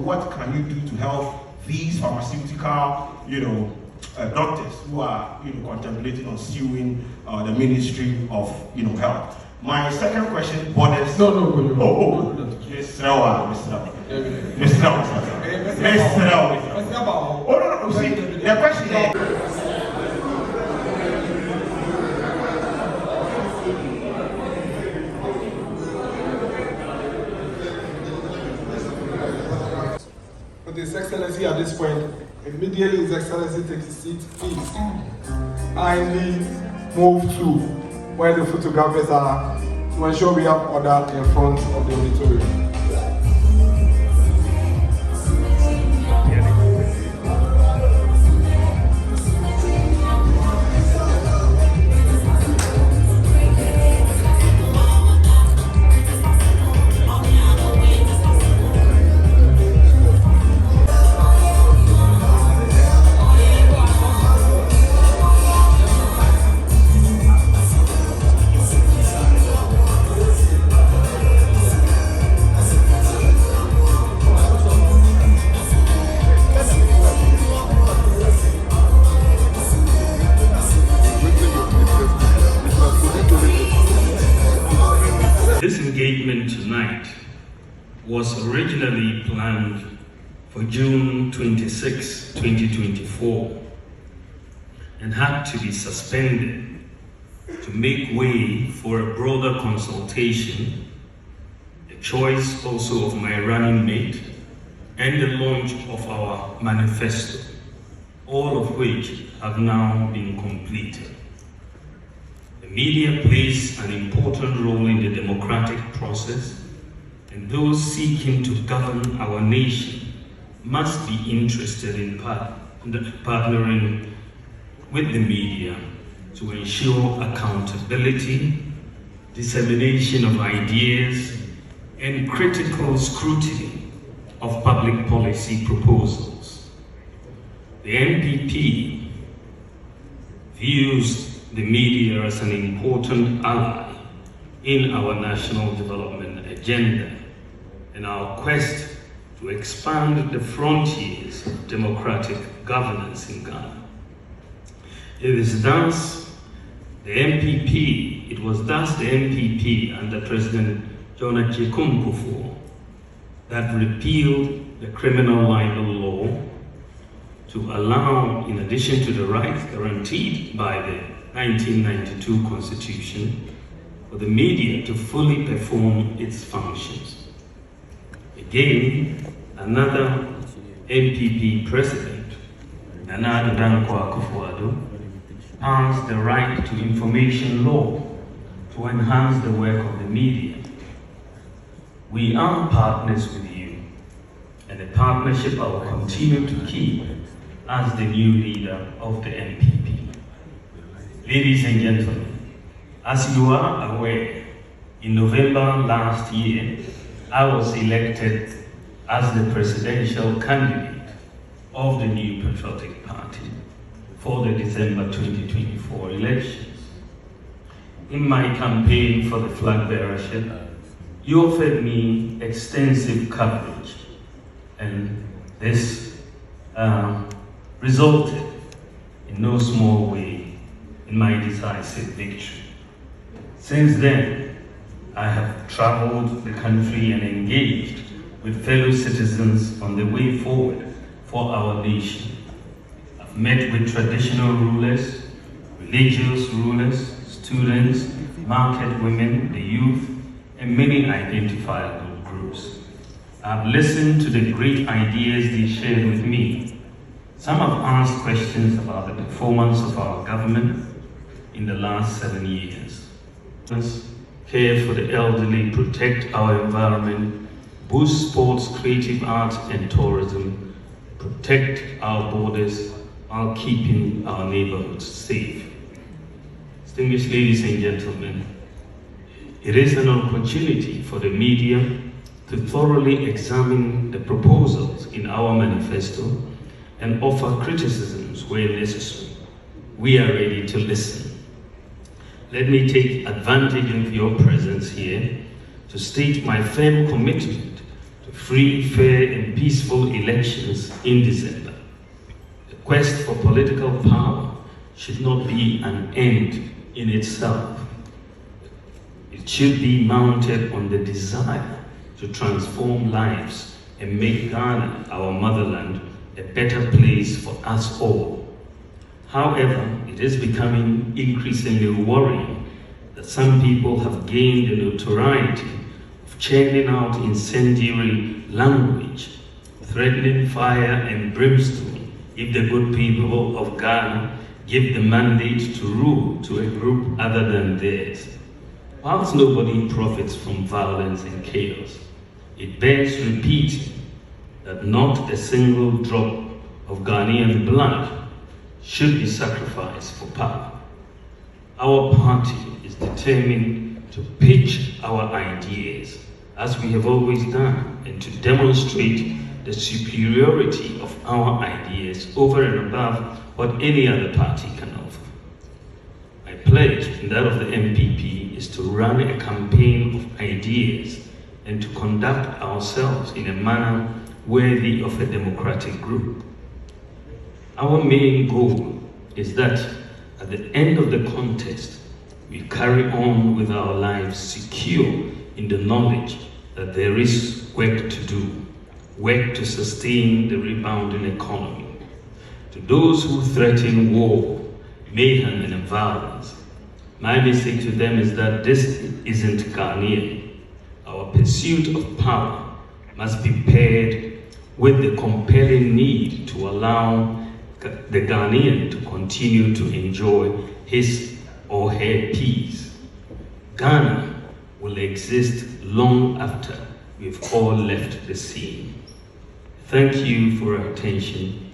what can you do to help these pharmaceutical, doctors who are, contemplating on suing the Ministry of, Health? My second question borders. No. Mr. See, the question is. But His Excellency at this point, immediately His Excellency takes his seat, please kindly move to where the photographers are to ensure we have order in front of the auditorium. This engagement tonight was originally planned for June 26, 2024 and had to be suspended to make way for a broader consultation, a choice also of my running mate, and the launch of our manifesto, all of which have now been completed. The media plays an important role in the democratic process, and those seeking to govern our nation must be interested in partnering with the media to ensure accountability, dissemination of ideas, and critical scrutiny of public policy proposals. The NPP views the media as an important ally in our national development agenda and our quest to expand the frontiers of democratic governance in Ghana. It was thus the NPP under President John Ajay that repealed the criminal libel law to allow, in addition to the rights guaranteed by the 1992 Constitution, for the media to fully perform its functions. Again, another NPP president, Nana Kwadwo, passed the Right to Information Law to enhance the work of the media. We are partners with you, and a partnership I will continue to keep as the new leader of the NPP. Ladies and gentlemen, as you are aware, in November last year, I was elected as the presidential candidate of the New Patriotic Party for the December 2024 elections. In my campaign for the flag bearership, you offered me extensive coverage, and this resulted in no small way in my decisive victory. Since then, I have traveled the country and engaged with fellow citizens on the way forward for our nation. I've met with traditional rulers, religious rulers, students, market women, the youth, and many identifiable groups. I've listened to the great ideas they shared with me. Some have asked questions about the performance of our government in the last 7 years. Care for the elderly, protect our environment, boost sports, creative arts, and tourism, protect our borders while keeping our neighborhoods safe. Distinguished ladies and gentlemen, it is an opportunity for the media to thoroughly examine the proposals in our manifesto and offer criticisms where necessary. We are ready to listen. Let me take advantage of your presence here to state my firm commitment to free, fair, and peaceful peaceful elections in December. The quest for political power should not be an end in itself. It should be mounted on the desire to transform lives and make Ghana, our motherland, a better place for us all. However, it is becoming increasingly worrying that some people have gained the notoriety of churning out incendiary language, threatening fire and brimstone if the good people of Ghana give the mandate to rule to a group other than theirs. Whilst nobody profits from violence and chaos, it bears repeating that not a single drop of Ghanaian blood should be sacrificed for power. Our party is determined to pitch our ideas, as we have always done, and to demonstrate the superiority of our ideas over and above what any other party can offer. My pledge, and that of the MPP, is to run a campaign of ideas and to conduct ourselves in a manner worthy of a democratic group. Our main goal is that at the end of the contest, we carry on with our lives secure in the knowledge that there is work to do, work to sustain the rebounding economy. To those who threaten war, mayhem, and violence, my message to them is that this isn't Ghanaian. Our pursuit of power must be paired with the compelling need to allow the Ghanaian to continue to enjoy his or her peace. Ghana will exist long after we've all left the scene. Thank you for your attention,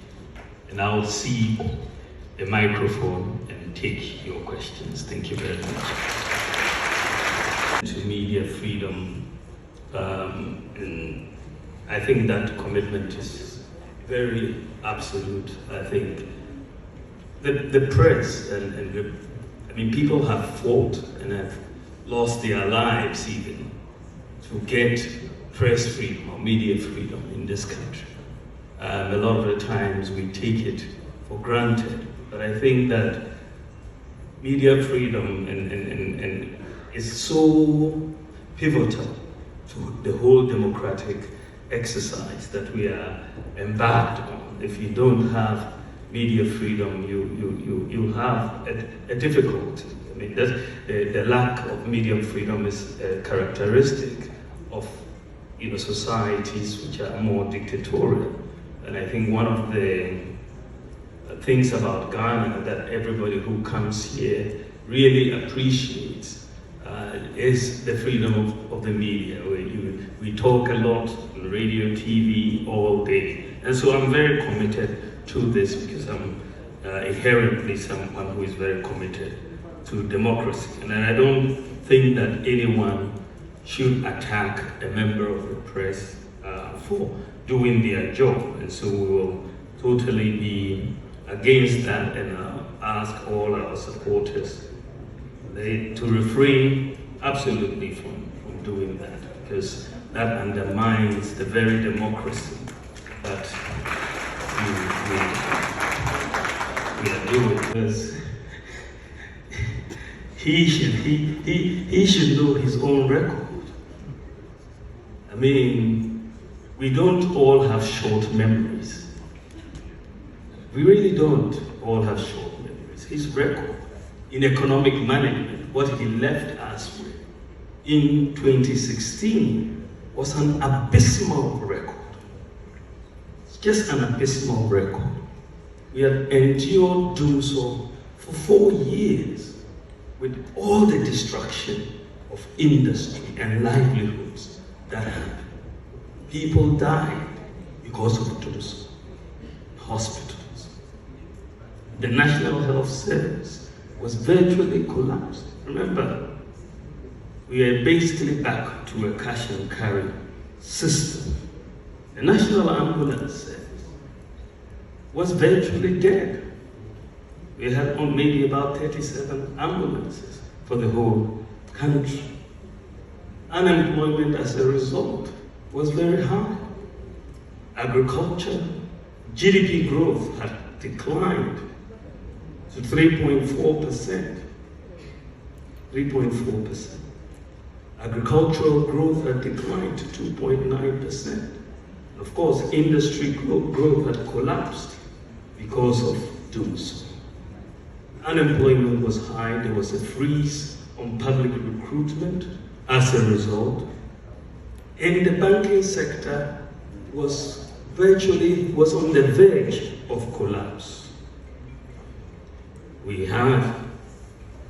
and I'll see the microphone and take your questions. Thank you very much. To media freedom, and I think that commitment is very absolute. I think the press and people have fought and have lost their lives even to get press freedom or media freedom in this country. A lot of the times we take it for granted, but I think that media freedom and is so pivotal to the whole democratic exercise that we are embarked on. If you don't have media freedom, you have a difficulty. I mean, the lack of media freedom is a characteristic of societies which are more dictatorial. And I think one of the things about Ghana that everybody who comes here really appreciates is the freedom of the media. We talk a lot on radio, TV, all day. And so I'm very committed to this because I'm inherently someone who is very committed to democracy. And I don't think that anyone should attack a member of the press for doing their job. And so we will totally be against that and ask all our supporters to refrain absolutely from doing that, because that undermines the very democracy that we are doing. Because he should know his own record. I mean, we don't all have short memories. We really don't all have short memories. His record in economic management, what he left us with in 2016 was an abysmal record. It's just an abysmal record. We have endured doing so for 4 years with all the destruction of industry and livelihoods that happened. People died because of those hospitals. The National Health Service was virtually collapsed. Remember, we are basically back to a cash and carry system. The National Ambulance Service was virtually dead. We had maybe about 37 ambulances for the whole country. Unemployment as a result was very high. agriculture, GDP growth had declined to 3.4%. 3.4%. Agricultural growth had declined to 2.9%. Of course, industry growth had collapsed because of doom. Unemployment was high. There was a freeze on public recruitment as a result. And the banking sector was on the verge of collapse. We had,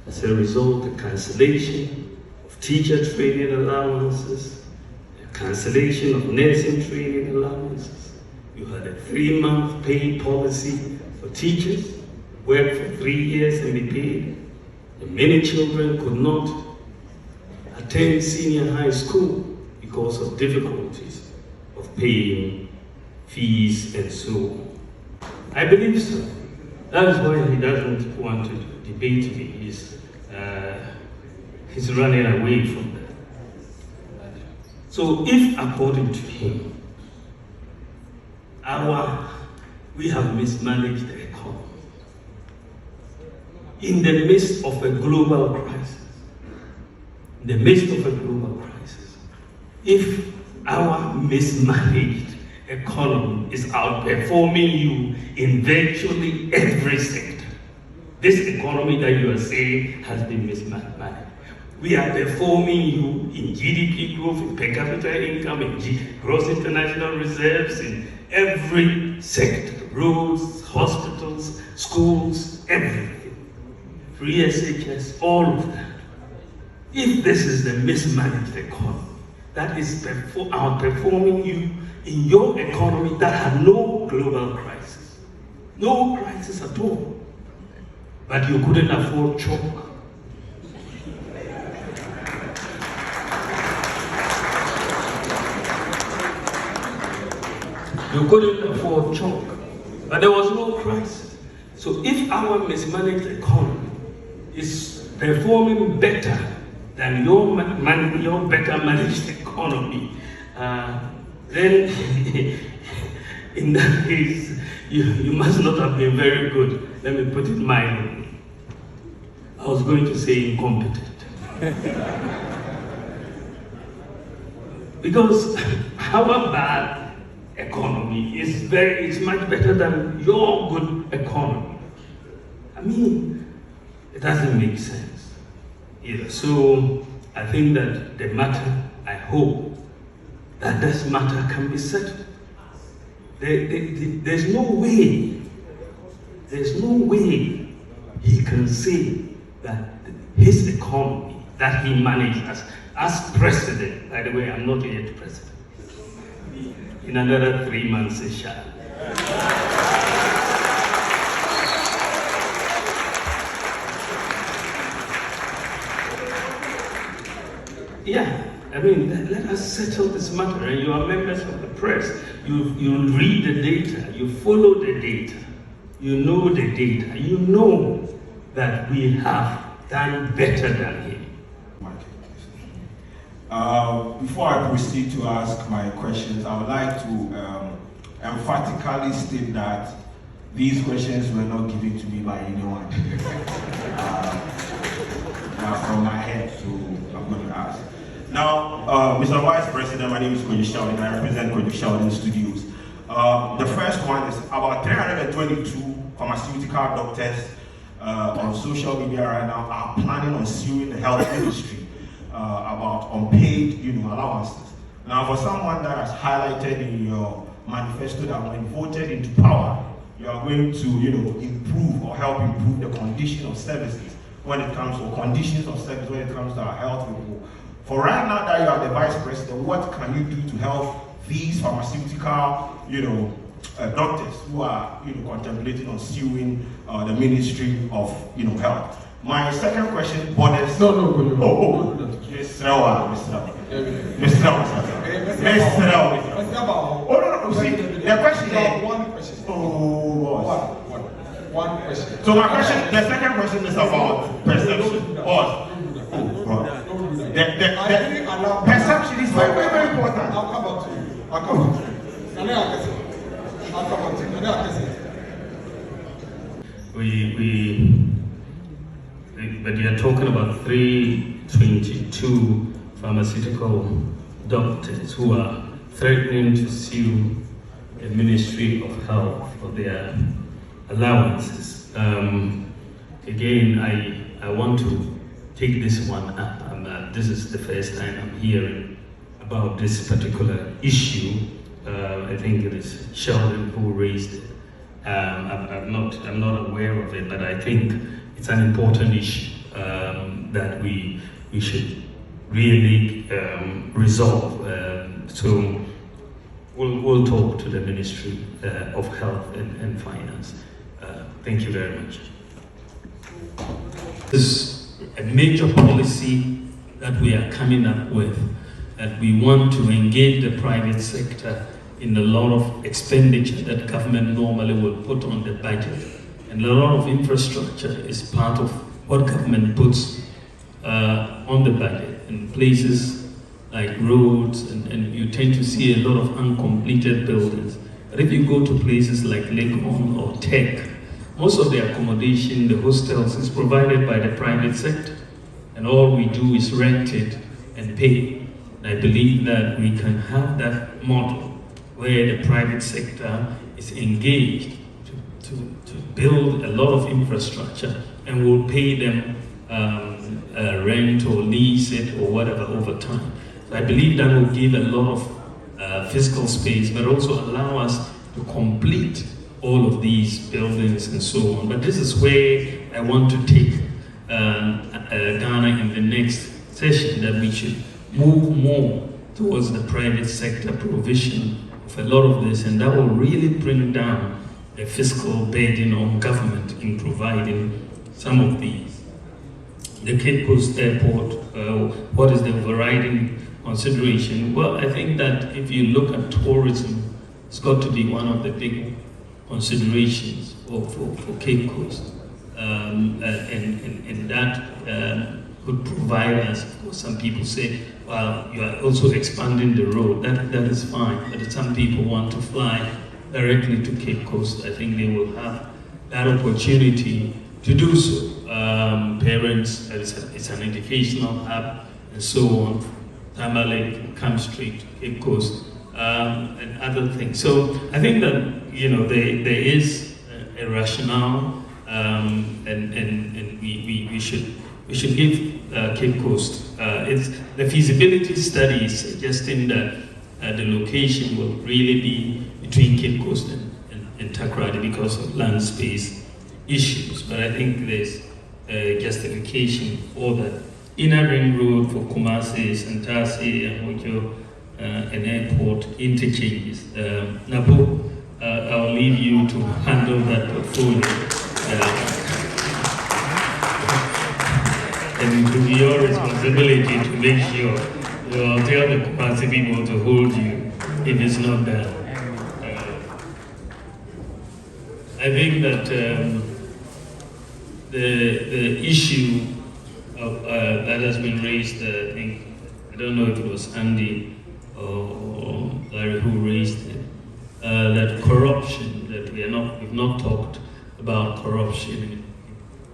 as a result, the cancellation of teacher training allowances, the cancellation of nursing training allowances. You had a 3-month pay policy for teachers, work for 3 years and be paid. And many children could not attend senior high school because of difficulties of paying fees and so on. I believe so. That is why he doesn't want to debate me. He's running away from that. So if, according to him, we have mismanaged the economy in the midst of a global crisis, if our mismanaged economy is outperforming you in virtually every sector, this economy that you are saying has been mismanaged. We are performing you in GDP growth, in per capita income, in gross international reserves, in every sector, roads, hospitals, schools, everything. Free SHS, all of that. If this is the mismanaged economy, that is outperforming you in your economy that had no global crisis. No crisis at all. But you couldn't afford chalk. You couldn't afford chalk. But there was no crisis. So if our mismanaged economy is performing better than your better managed economy, then in that case, you must not have been very good. Let me put it mildly. I was going to say incompetent. Because our bad economy is much better than your good economy. I mean, it doesn't make sense either. So I think that the matter, I hope that this matter can be settled. There's no way he can say that his economy that he managed as president. By the way, I'm not yet president. In another 3 months, inshallah. Yeah, I mean, let us settle this matter. And you are members of the press. You read the data, you follow the data, you know the data, you know that we have done better than him. Before I proceed to ask my questions, I would like to emphatically state that these questions were not given to me by anyone. They are from my head, so I'm going to ask. Now, Mr. Vice President, my name is Kwadwo Sheldon. I represent Kwadwo Sheldon Studios. The first one is about 322 pharmaceutical doctors on social media right now are planning on suing the health industry about unpaid, allowances. Now, for someone that has highlighted in your manifesto that when voted into power, you are going to, improve or help improve the condition of services when it comes to conditions of service when it comes to our health people. For right now that you are the vice president, what can you do to help these pharmaceutical, doctors who are, contemplating on suing the Ministry of, Health? My second question borders. No. Mr. See, the question is. One question. One question. So my question, the second question is about perception. The perception is very, very important. I'll come back to you. But you're talking about 322 pharmaceutical doctors who are threatening to sue the Ministry of Health for their allowances. Again, I want to take this one up. This is the first time I'm hearing about this particular issue. I think it is Sheldon who raised it. I'm not aware of it, but I think it's an important issue that we should really resolve. So we'll talk to the Ministry of Health and Finance. Thank you very much. This is a major policy that we are coming up with, that we want to engage the private sector in a lot of expenditure that government normally will put on the budget. And a lot of infrastructure is part of what government puts on the budget, in places like roads, and you tend to see a lot of uncompleted buildings. But if you go to places like Legon or Tech, most of the accommodation, the hostels, is provided by the private sector. And all we do is rent it and pay. And I believe that we can have that model where the private sector is engaged to build a lot of infrastructure, and will pay them rent or lease it or whatever over time. So I believe that will give a lot of fiscal space, but also allow us to complete all of these buildings and so on. But this is where I want to take Ghana in the next session, that we should move more towards the private sector provision of a lot of this, and that will really bring down the fiscal burden on government in providing some of these. The Cape Coast Airport, what is the overriding consideration? Well, I think that if you look at tourism, it's got to be one of the big considerations for Cape Coast. And that could provide us, of course, some people say, well, you are also expanding the road. That is fine, but if some people want to fly directly to Cape Coast, I think they will have that opportunity to do so. Parents, it's an educational hub, and so on. Tamale, come straight to Cape Coast, and other things. So I think that, you know, there is a rationale, and we should give Cape Coast. It's the feasibility study is suggesting that the location will really be between Cape Coast and Takoradi because of land space issues. But I think there's justification for that. Inner Ring Road for Kumasi, Santasi, and Hojo, and airport interchanges. Napo, I'll leave you to handle that portfolio. And it will be your responsibility to make sure you'll tell the Kumasi people to hold you if it's not done. I think that the issue of, that has been raised, I don't know if it was Andy or Larry who raised it, that corruption, that we've not talked about corruption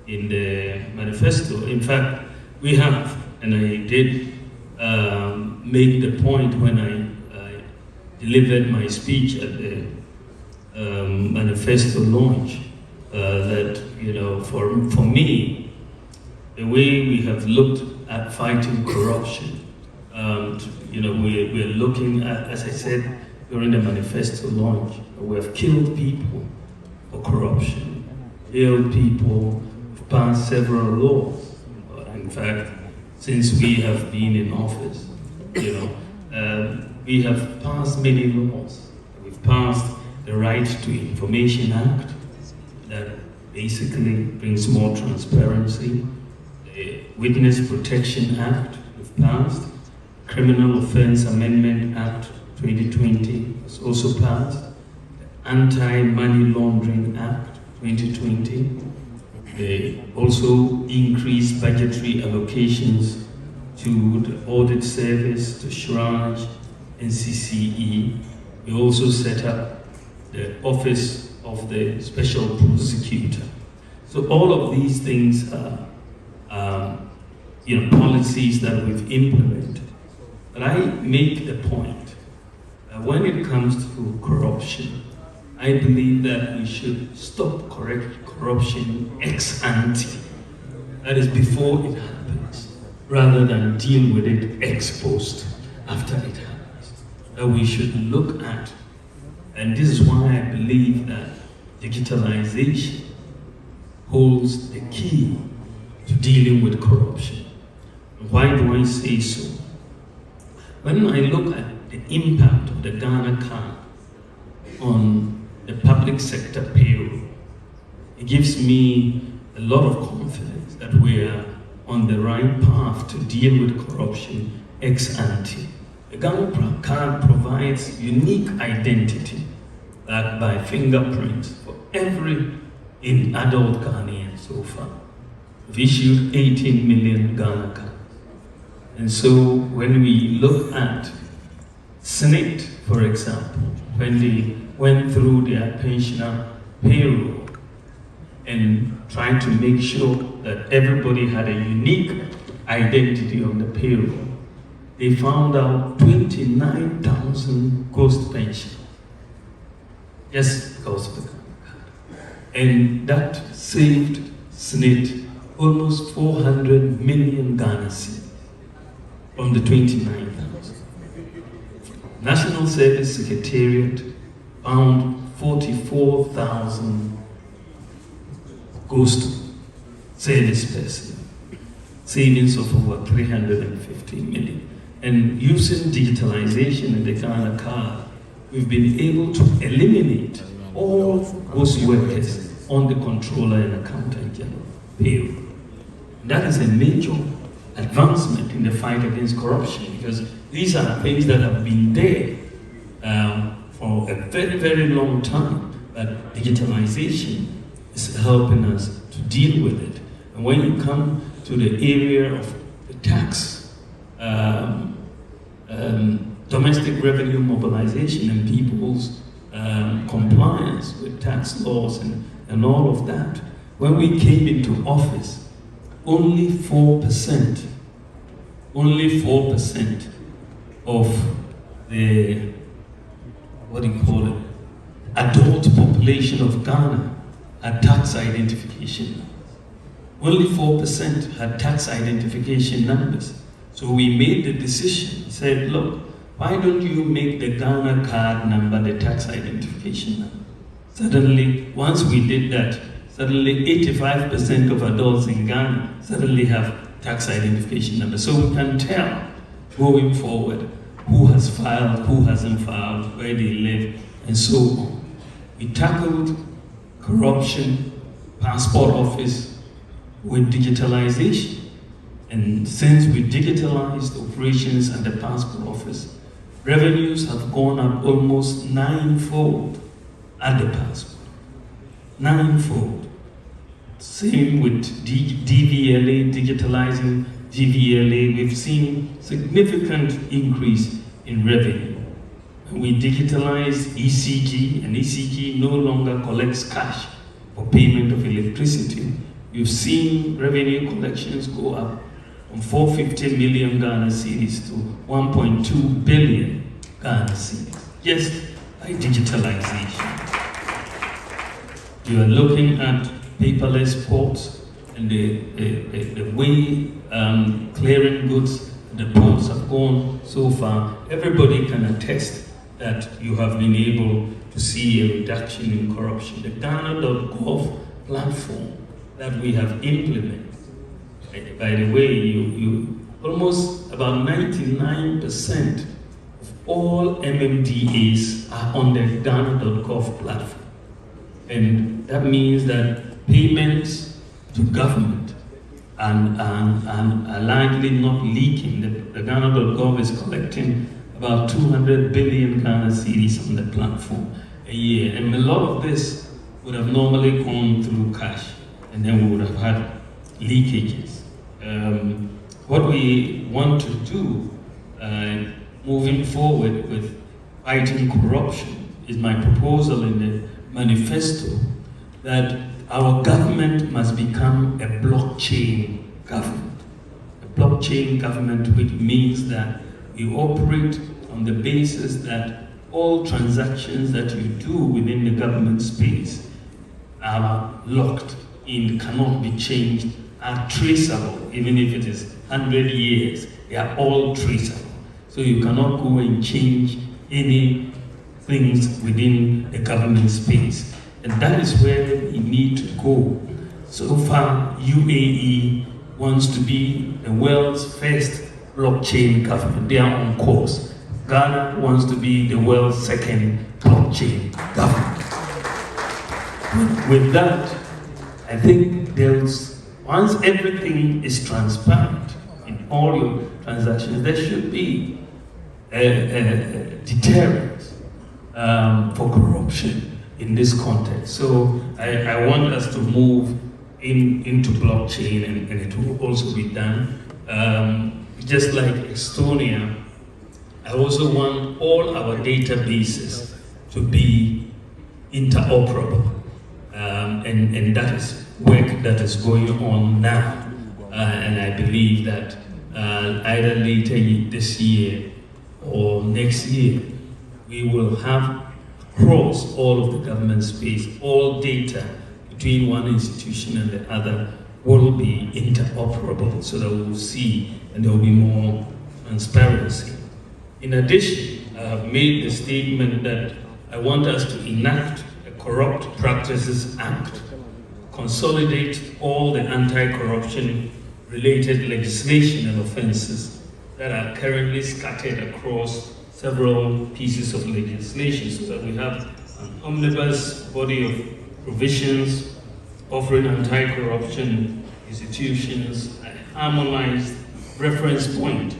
in the manifesto. In fact, we have, and I did make the point when I delivered my speech at the manifesto launch, that, you know, for me, the way we have looked at fighting corruption, you know, we're looking at, as I said during the manifesto launch, we have killed people for corruption, killed people, passed several laws. In fact, since we have been in office, you know, we have passed many laws. We've passed the Right to Information Act that basically brings more transparency. The Witness Protection Act we've passed. Criminal Offence Amendment Act 2020 was also passed. The Anti-Money Laundering Act 2020. They also increased budgetary allocations to the Audit Service, to SHRAJ, and CCE. We also set up the Office of the Special Prosecutor. So all of these things are policies that we've implemented. But I make the point that when it comes to corruption, I believe that we should stop corruption ex ante. That is before it happens, rather than deal with it ex post, after it happens. That we should look at, and this is why I believe that digitalization holds the key to dealing with corruption. Why do I say so? When I look at the impact of the Ghana card on the public sector payroll, it gives me a lot of confidence that we are on the right path to deal with corruption ex ante. The Ghana card provides unique identity backed by fingerprints for every adult Ghanaian so far. We've issued 18 million Ghana cards. And so when we look at Senate, for example, when they went through their pensioner payroll and tried to make sure that everybody had a unique identity on the payroll, they found out 29,000 ghost pensions just because of the card. And that saved Senate almost 400 million Ghana cedis from the 29,000. National Service Secretariat found 44,000 ghost service personnel, savings of over 350 million. And using digitalization in the Ghana card, we've been able to eliminate all ghost workers on the Controller and Accountant General payroll. That is a major advancement in the fight against corruption, because these are things that have been there for a very, very long time, but digitalization is helping us to deal with it. And when you come to the area of the tax, domestic revenue mobilization and people's compliance with tax laws and all of that, when we came into office, only 4% of the, adult population of Ghana had tax identification. Only 4% had tax identification numbers. So we made the decision, said, look, why don't you make the Ghana card number the tax identification number? Suddenly, once we did that, suddenly 85% of adults in Ghana suddenly have tax identification numbers. So we can tell going forward who has filed, who hasn't filed, where they live, and so on. We tackled corruption, passport office with digitalization. And since we digitalized operations at the passport office, revenues have gone up almost ninefold at the passport. Ninefold. Same with DVLA, digitalizing DVLA, we've seen significant increase in revenue. We digitalized ECG, and ECG no longer collects cash for payment of electricity. We've seen revenue collections go up from 450 million Ghana cedis to 1.2 billion Ghana cedis, just by digitalization. You are looking at paperless ports and the way clearing goods, the ports have gone so far. Everybody can attest that you have been able to see a reduction in corruption. The Ghana.gov platform that we have implemented, by the way, you almost about 99% of all MMDAs are on the Ghana.gov platform. And that means that payments to government are largely not leaking. The Ghana.gov is collecting about 200 billion Ghana cedis on the platform a year. And a lot of this would have normally gone through cash, and then we would have had leakages. What we want to do moving forward with fighting corruption is my proposal in the manifesto, that our government must become a blockchain government. A blockchain government, which means that we operate on the basis that all transactions that you do within the government space are locked in, cannot be changed, are traceable, even if it is 100 years, they are all traceable. So you cannot go and change any things within the government space. And that is where we need to go. So far, UAE wants to be the world's first blockchain government. They are on course. Ghana wants to be the world's second blockchain government. With that, I think once everything is transparent in all your transactions, there should be a deterrent for corruption in this context. So I want us to move into blockchain, and it will also be done. Just like Estonia, I also want all our databases to be interoperable. And that is work that is going on now. And I believe that either later this year or next year, we will have across all of the government space, all data between one institution and the other will be interoperable, so that we will see and there will be more transparency. In addition, I have made the statement that I want us to enact a Corrupt Practices Act, consolidate all the anti-corruption related legislation and offenses that are currently scattered across several pieces of legislation, so that we have an omnibus body of provisions offering anti-corruption institutions, a harmonized reference point